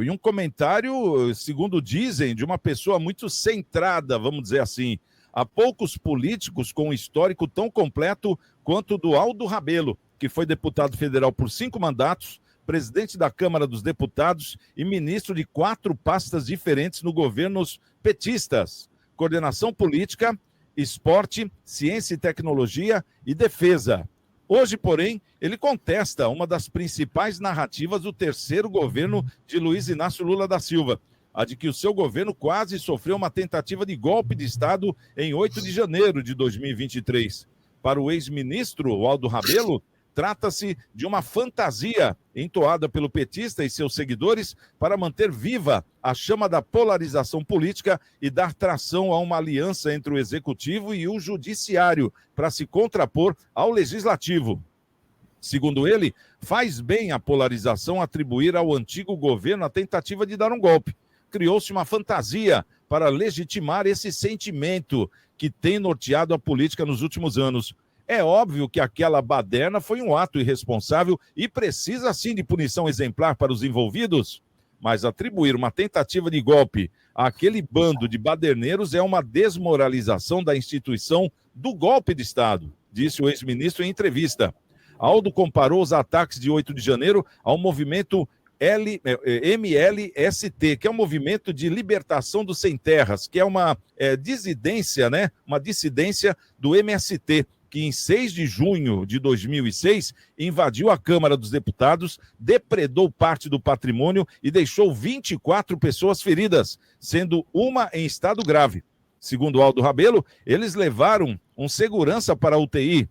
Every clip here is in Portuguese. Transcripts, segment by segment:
E um comentário, segundo dizem, de uma pessoa muito centrada, vamos dizer assim. Há poucos políticos com um histórico tão completo quanto o do Aldo Rebelo, que foi deputado federal por 5 mandatos, presidente da Câmara dos Deputados e ministro de 4 pastas diferentes no governos petistas: coordenação política, esporte, ciência e tecnologia e defesa. Hoje, porém, ele contesta uma das principais narrativas do terceiro governo de Luiz Inácio Lula da Silva, a de que o seu governo quase sofreu uma tentativa de golpe de Estado em 8 de janeiro de 2023. Para o ex-ministro Aldo Rebelo, trata-se de uma fantasia entoada pelo petista e seus seguidores para manter viva a chama da polarização política e dar tração a uma aliança entre o executivo e o judiciário para se contrapor ao legislativo. Segundo ele, faz bem a polarização atribuir ao antigo governo a tentativa de dar um golpe. Criou-se uma fantasia para legitimar esse sentimento que tem norteado a política nos últimos anos. É óbvio que aquela baderna foi um ato irresponsável e precisa, sim, de punição exemplar para os envolvidos, mas atribuir uma tentativa de golpe àquele bando de baderneiros é uma desmoralização da instituição do golpe de Estado, disse o ex-ministro em entrevista. Aldo comparou os ataques de 8 de janeiro ao movimento MLST, que é um movimento de libertação dos sem-terras, que é uma dissidência, né? Uma dissidência do MST, que em 6 de junho de 2006 invadiu a Câmara dos Deputados, depredou parte do patrimônio e deixou 24 pessoas feridas, sendo uma em estado grave. Segundo Aldo Rebelo, eles levaram um segurança para a UTI,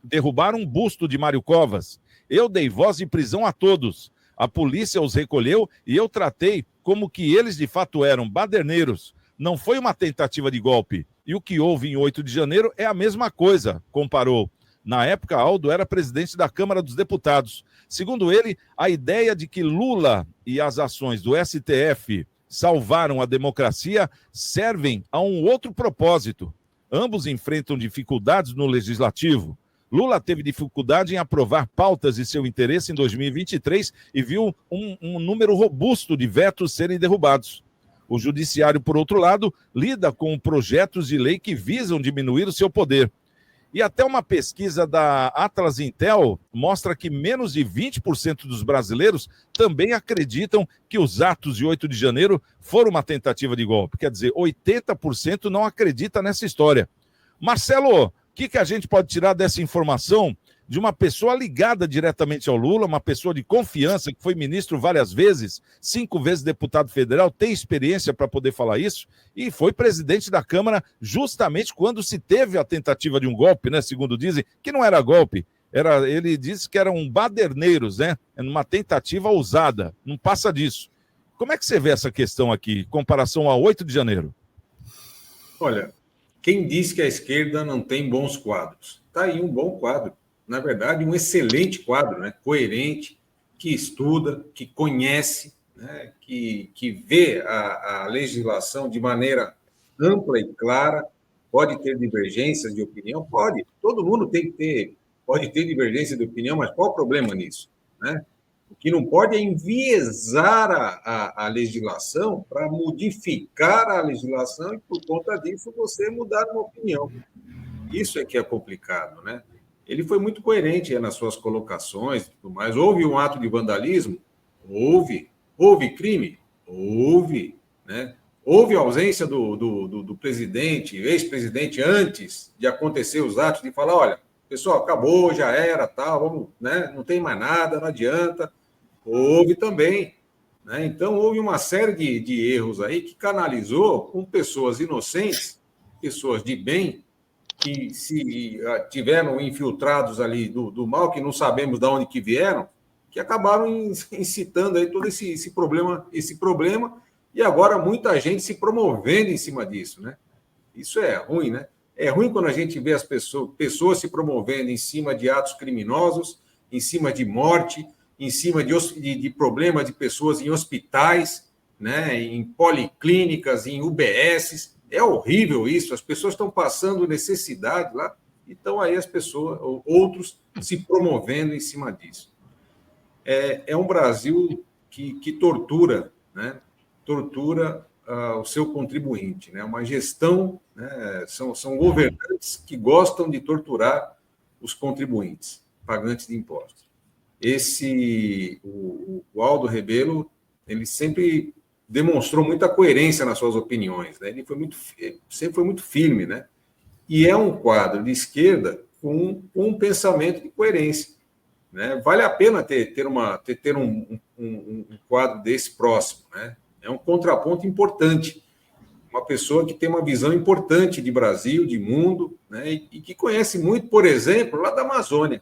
derrubaram um busto de Mário Covas. Eu dei voz de prisão a todos. A polícia os recolheu e eu tratei como que eles de fato eram baderneiros. Não foi uma tentativa de golpe. E o que houve em 8 de janeiro é a mesma coisa, comparou. Na época, Aldo era presidente da Câmara dos Deputados. Segundo ele, a ideia de que Lula e as ações do STF salvaram a democracia servem a um outro propósito. Ambos enfrentam dificuldades no legislativo. Lula teve dificuldade em aprovar pautas de seu interesse em 2023 e viu um número robusto de vetos serem derrubados. O judiciário, por outro lado, lida com projetos de lei que visam diminuir o seu poder. E até uma pesquisa da Atlas Intel mostra que menos de 20% dos brasileiros também acreditam que os atos de 8 de janeiro foram uma tentativa de golpe. Quer dizer, 80% não acredita nessa história. Marcelo, o que a gente pode tirar dessa informação de uma pessoa ligada diretamente ao Lula, uma pessoa de confiança, que foi ministro várias vezes, 5 vezes deputado federal, tem experiência para poder falar isso, e foi presidente da Câmara justamente quando se teve a tentativa de um golpe, né, segundo dizem, que não era golpe, ele disse que eram baderneiros, né, numa tentativa ousada, não passa disso. Como é que você vê essa questão aqui, em comparação a 8 de janeiro? Olha, quem diz que a esquerda não tem bons quadros? Está aí um bom quadro. Na verdade, um excelente quadro, né? Coerente, que estuda, que conhece, né? que vê a legislação de maneira ampla e clara. Pode ter divergências de opinião? Pode. Todo mundo pode ter divergência de opinião, mas qual o problema nisso? Né? O que não pode é enviesar a legislação para modificar a legislação e, por conta disso, você mudar uma opinião. Isso é que é complicado, né? Ele foi muito coerente nas suas colocações e tudo mais. Houve um ato de vandalismo? Houve. Houve crime? Houve. Né? Houve ausência do presidente, ex-presidente, antes de acontecer os atos, de falar, olha, pessoal, acabou, já era, tal, vamos, né? Não tem mais nada, não adianta. Houve também. Né? Então, houve uma série de erros aí que canalizou com pessoas inocentes, pessoas de bem, que se tiveram infiltrados ali do mal, que não sabemos de onde que vieram, que acabaram incitando aí todo esse problema, e agora muita gente se promovendo em cima disso, né? Isso é ruim, né? É ruim quando a gente vê as pessoas se promovendo em cima de atos criminosos, em cima de morte, em cima de problemas de pessoas em hospitais, né? Em policlínicas, em UBSs. É horrível isso, as pessoas estão passando necessidade lá, e estão aí as pessoas, outros, se promovendo em cima disso. É um Brasil que tortura, né? Tortura o seu contribuinte, né? Uma gestão, né? São governantes que gostam de torturar os contribuintes, pagantes de impostos. O Aldo Rebelo, ele sempre demonstrou muita coerência nas suas opiniões, né? Ele sempre foi muito firme, né? E é um quadro de esquerda com um pensamento de coerência, né? Vale a pena ter um quadro desse próximo, né? É um contraponto importante, uma pessoa que tem uma visão importante de Brasil, de mundo, né? E que conhece muito, por exemplo, lá da Amazônia,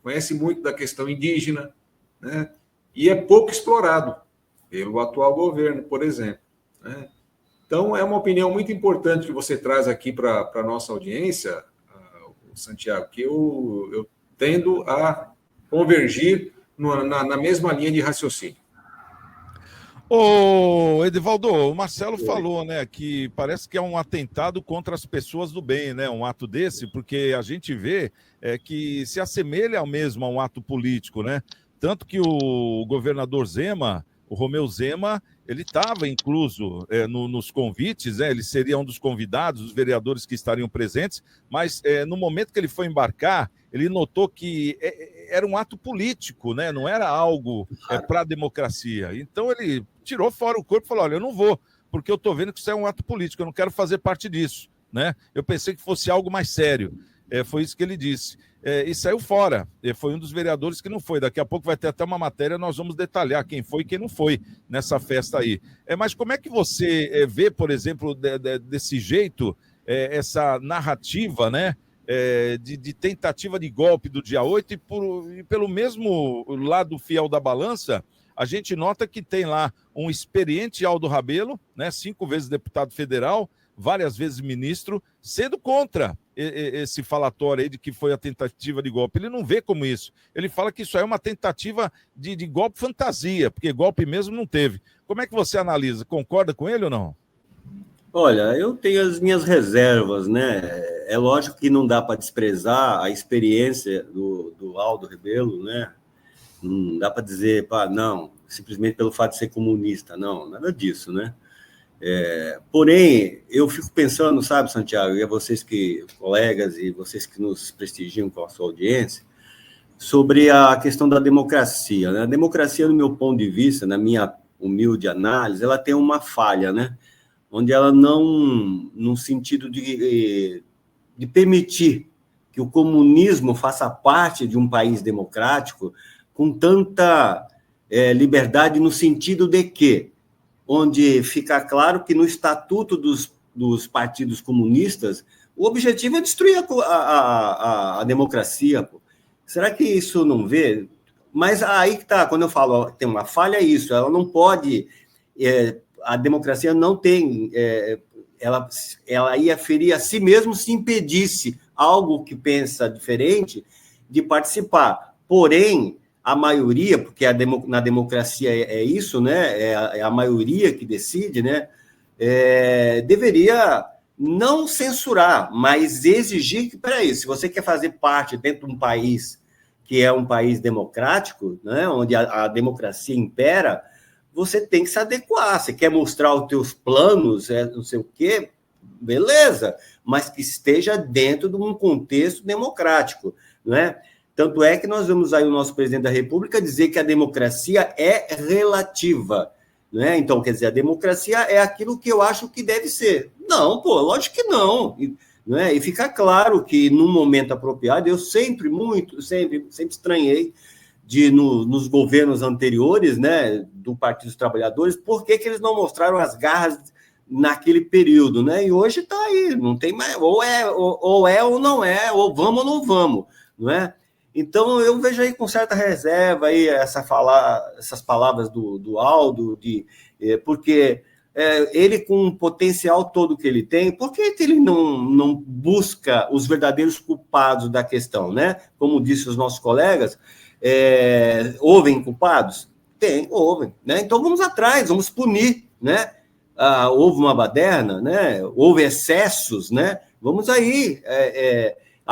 conhece muito da questão indígena, né? E é pouco explorado pelo atual governo, por exemplo, né? Então, é uma opinião muito importante que você traz aqui para a nossa audiência, Santiago, que eu tendo a convergir na mesma linha de raciocínio. Ô, Edivaldo, o Marcelo falou, né, que parece que é um atentado contra as pessoas do bem, né, um ato desse, porque a gente vê que se assemelha mesmo a um ato político, né? Tanto que o governador Zema, o Romeu Zema, ele estava incluso nos convites, né? Ele seria um dos convidados, os vereadores que estariam presentes, mas no momento que ele foi embarcar, ele notou que era um ato político, né? Não era algo para a democracia. Então ele tirou fora o corpo e falou: olha, eu não vou, porque eu estou vendo que isso é um ato político, eu não quero fazer parte disso, né? Eu pensei que fosse algo mais sério. Foi isso que ele disse. E saiu fora. Foi um dos vereadores que não foi. Daqui a pouco vai ter até uma matéria, nós vamos detalhar quem foi e quem não foi nessa festa aí. Mas como é que você vê, por exemplo, desse jeito, essa narrativa, né, de tentativa de golpe do dia 8 e pelo mesmo lado fiel da balança, a gente nota que tem lá um experiente Aldo Rebelo, né, 5 vezes deputado federal, várias vezes ministro, sendo contra esse falatório aí de que foi a tentativa de golpe. Ele não vê como isso. Ele fala que isso é uma tentativa de golpe fantasia, porque golpe mesmo não teve. Como é que você analisa? Concorda com ele ou não? Olha, eu tenho as minhas reservas, né? É lógico que não dá para desprezar a experiência do Aldo Rebelo, né? Não dá para dizer, não, simplesmente pelo fato de ser comunista. Não, nada disso, né? Porém, eu fico pensando, sabe, Santiago, e a vocês colegas e vocês que nos prestigiam com a sua audiência, sobre a questão da democracia, né? A democracia, no meu ponto de vista, na minha humilde análise, ela tem uma falha, né? Onde ela não, no sentido de permitir que o comunismo faça parte de um país democrático com tanta liberdade, no sentido de que onde fica claro que no estatuto dos partidos comunistas, o objetivo é destruir a democracia. Pô. Será que isso não vê? Mas aí que está, quando eu falo tem uma falha, é isso, ela não pode, a democracia não tem, ela ia ferir a si mesmo se impedisse algo que pensa diferente de participar. Porém, a maioria, porque na democracia é isso, né? É a maioria que decide, né? Deveria não censurar, mas exigir que, peraí, se você quer fazer parte dentro de um país que é um país democrático, né? Onde a democracia impera, você tem que se adequar. Você quer mostrar os teus planos, não sei o quê, beleza, mas que esteja dentro de um contexto democrático, né? Tanto é que nós vemos aí o nosso presidente da República dizer que a democracia é relativa, né? Então, quer dizer, a democracia é aquilo que eu acho que deve ser. Não, pô, lógico que não. Né? E fica claro que, no momento apropriado, eu sempre estranhei nos governos anteriores, né, do Partido dos Trabalhadores, por que eles não mostraram as garras naquele período, né? E hoje está aí, não tem mais, ou é ou não é, ou vamos ou não vamos, não é? Então, eu vejo aí com certa reserva aí essas palavras do Aldo, porque ele, com o potencial todo que ele tem, por que ele não busca os verdadeiros culpados da questão, né? Como disse os nossos colegas, houve culpados? Houve, né? Então, vamos atrás, vamos punir, né? Houve uma baderna, né? Houve excessos, né? Vamos aí...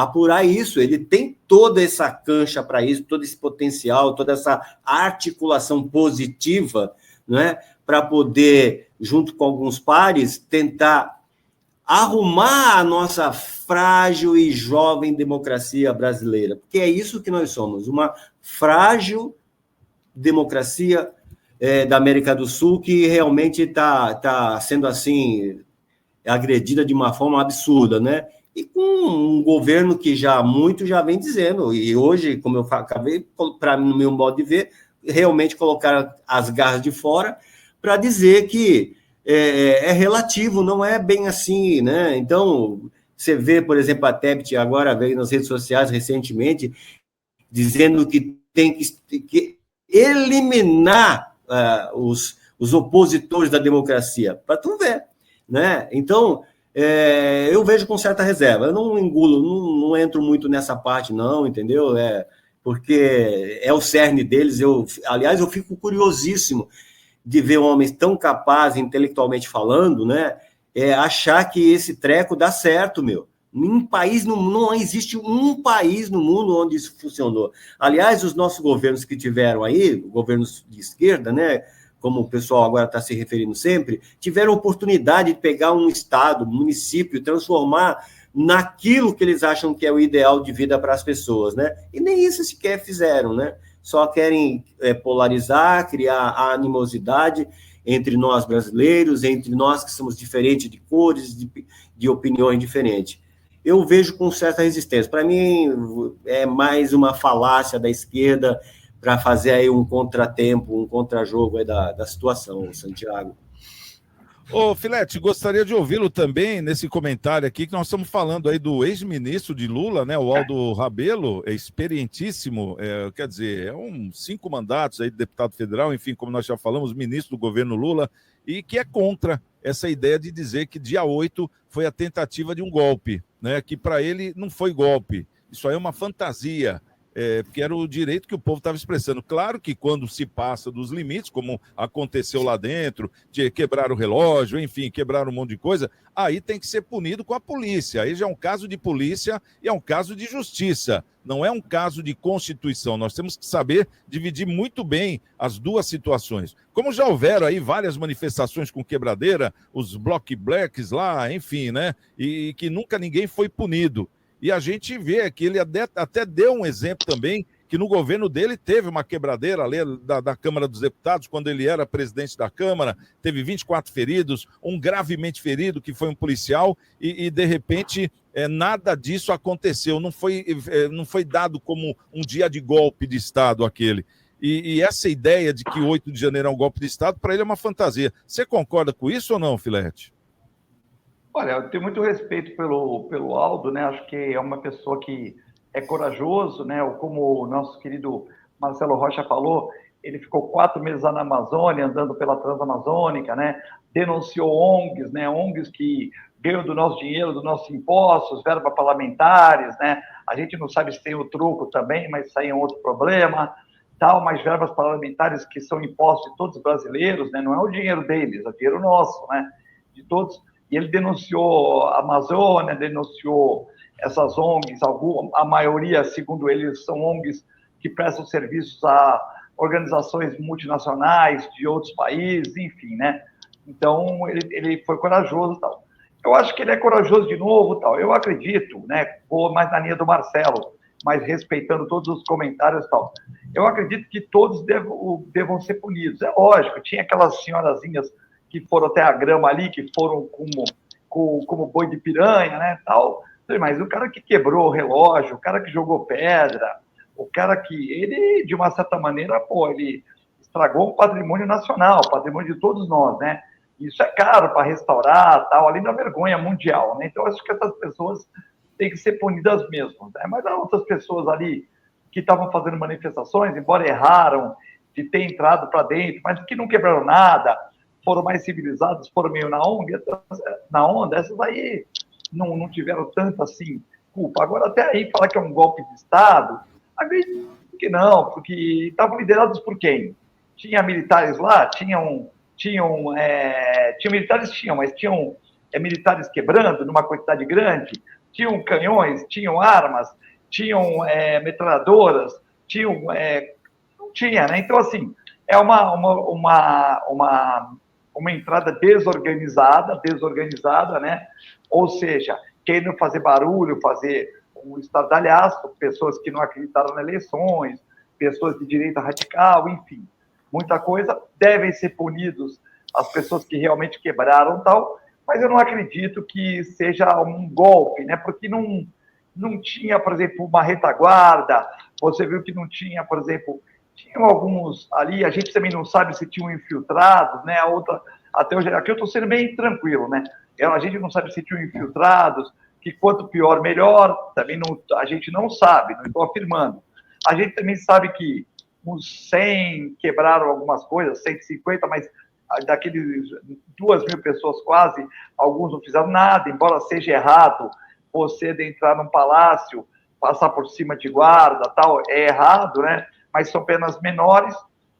apurar isso. Ele tem toda essa cancha para isso, todo esse potencial, toda essa articulação positiva, né, para poder, junto com alguns pares, tentar arrumar a nossa frágil e jovem democracia brasileira, porque é isso que nós somos, uma frágil democracia da América do Sul que realmente tá sendo assim agredida de uma forma absurda, né? E com um governo que já vem dizendo, e hoje, como eu acabei, para no meu modo de ver, realmente colocaram as garras de fora para dizer que é relativo, não é bem assim, né? Então, você vê, por exemplo, a Tebet agora veio nas redes sociais recentemente dizendo que tem que eliminar os opositores da democracia, para tu ver, né? Então, eu vejo com certa reserva. Eu não engulo, não entro muito nessa parte, não, entendeu? Porque é o cerne deles. Aliás, eu fico curiosíssimo de ver homens tão capazes, intelectualmente falando, né? Achar que esse treco dá certo, meu. Não existe um país no mundo onde isso funcionou. Aliás, os nossos governos que tiveram aí, governos de esquerda, né, como o pessoal agora está se referindo sempre, tiveram oportunidade de pegar um estado, um município, transformar naquilo que eles acham que é o ideal de vida para as pessoas, né? E nem isso sequer fizeram, né? Só querem polarizar, criar a animosidade entre nós brasileiros, entre nós que somos diferentes de cores, de opiniões diferentes. Eu vejo com certa resistência. Para mim, é mais uma falácia da esquerda para fazer aí um contratempo, um contrajogo aí da situação, Santiago. Ô, Filete, gostaria de ouvi-lo também nesse comentário aqui, que nós estamos falando aí do ex-ministro de Lula, né, o Aldo Rebelo, experientíssimo, quer dizer, 5 mandatos aí de deputado federal, enfim, como nós já falamos, ministro do governo Lula, e que é contra essa ideia de dizer que dia 8 foi a tentativa de um golpe, né, que para ele não foi golpe, isso aí é uma fantasia, porque era o direito que o povo estava expressando. Claro que quando se passa dos limites, como aconteceu lá dentro, de quebrar o relógio, enfim, quebrar um monte de coisa, aí tem que ser punido com a polícia. Aí já é um caso de polícia e é um caso de justiça, não é um caso de Constituição. Nós temos que saber dividir muito bem as duas situações. Como já houveram aí várias manifestações com quebradeira, os Block Blacks lá, enfim, né? E que nunca ninguém foi punido. E a gente vê que ele até deu um exemplo também, que no governo dele teve uma quebradeira ali da Câmara dos Deputados, quando ele era presidente da Câmara, teve 24 feridos, um gravemente ferido, que foi um policial, e de repente nada disso aconteceu, não foi dado como um dia de golpe de Estado aquele. E essa ideia de que 8 de janeiro é um golpe de Estado, para ele é uma fantasia. Você concorda com isso ou não, Filete? Olha, eu tenho muito respeito pelo Aldo, né? Acho que é uma pessoa que é corajoso, né? Como o nosso querido Marcelo Rocha falou, ele ficou 4 meses lá na Amazônia, andando pela Transamazônica, né? Denunciou ONGs, né? ONGs que ganham do nosso dinheiro, dos nossos impostos, verba parlamentares, né? A gente não sabe se tem o truco também, mas isso aí é um outro problema. Tal, mas verbas parlamentares que são impostos de todos os brasileiros, né? Não é o dinheiro deles, é o dinheiro nosso, né? De todos. E ele denunciou a Amazônia, denunciou essas ONGs, a maioria, segundo ele, são ONGs que prestam serviços a organizações multinacionais de outros países, enfim, né? Então, ele foi corajoso e tal. Eu acho que ele é corajoso de novo tal. Eu acredito, né? Vou mais na linha do Marcelo, mas respeitando todos os comentários e tal. Eu acredito que todos devam ser punidos. É lógico, tinha aquelas senhorazinhas que foram até a grama ali, que foram como boi de piranha, né, tal. Mas o cara que quebrou o relógio, o cara que jogou pedra, o cara que... Ele, de uma certa maneira, ele estragou o patrimônio nacional, o patrimônio de todos nós, né? Isso é caro para restaurar, tal, além da vergonha mundial, né? Então, eu acho que essas pessoas têm que ser punidas mesmo, né? Mas há outras pessoas ali que estavam fazendo manifestações, embora erraram de ter entrado para dentro, mas que não quebraram nada, foram mais civilizados, foram meio na onda, essas aí não tiveram tanto assim culpa. Agora, até aí, falar que é um golpe de Estado, acredito que não, porque estavam liderados por quem? Tinha militares lá? Tinham militares, mas tinham militares quebrando numa quantidade grande? Tinham canhões, tinham armas, tinham metralhadoras, tinham... não tinha, né? Então, assim, é uma entrada desorganizada, né? Ou seja, querendo fazer barulho, fazer um estardalhaço, pessoas que não acreditaram nas eleições, pessoas de direita radical, enfim, muita coisa. Devem ser punidos as pessoas que realmente quebraram tal, mas eu não acredito que seja um golpe, né? Porque não tinha, por exemplo, uma retaguarda, você viu que não tinha, por exemplo, tinham alguns ali, a gente também não sabe se tinham infiltrados, né? A outra, até hoje, aqui eu estou sendo bem tranquilo, né? A gente não sabe se tinham infiltrados, que quanto pior, melhor, também não, a gente não sabe, não estou afirmando. A gente também sabe que uns 100 quebraram algumas coisas, 150, mas daqueles 2.000 pessoas quase, alguns não fizeram nada, embora seja errado você entrar num palácio, passar por cima de guarda, tal, é errado, né? Mas são penas menores.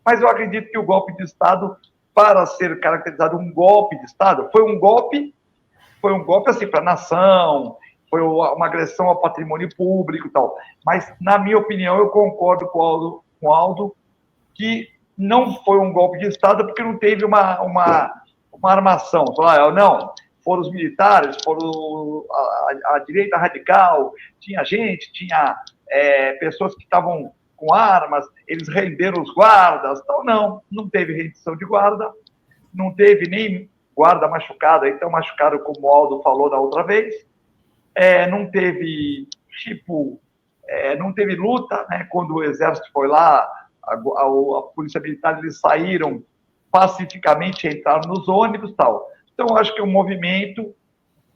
Mas eu acredito que o golpe de Estado, para ser caracterizado um golpe de Estado, foi um golpe assim para a nação, foi uma agressão ao patrimônio público e tal. Mas, na minha opinião, eu concordo com o Aldo que não foi um golpe de Estado porque não teve uma armação. Não, foram os militares, foram a direita radical, tinha gente, tinha pessoas que estavam com armas, eles renderam os guardas. Então, não teve rendição de guarda, não teve nem guarda machucado, então machucado como o Aldo falou da outra vez, não teve, não teve luta, né? Quando o exército foi lá, a polícia militar, eles saíram pacificamente, entraram nos ônibus e tal. Então, acho que o movimento,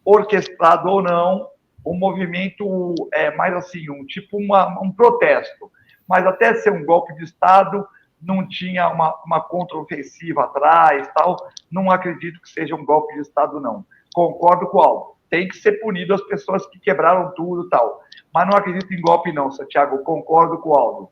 orquestrado ou não, um movimento mais assim, um protesto. Mas até ser um golpe de Estado, não tinha uma contraofensiva atrás, tal. Não acredito que seja um golpe de Estado, não. Concordo com o Aldo. Tem que ser punido as pessoas que quebraram tudo, tal. Mas não acredito em golpe, não, Santiago. Concordo com o Aldo.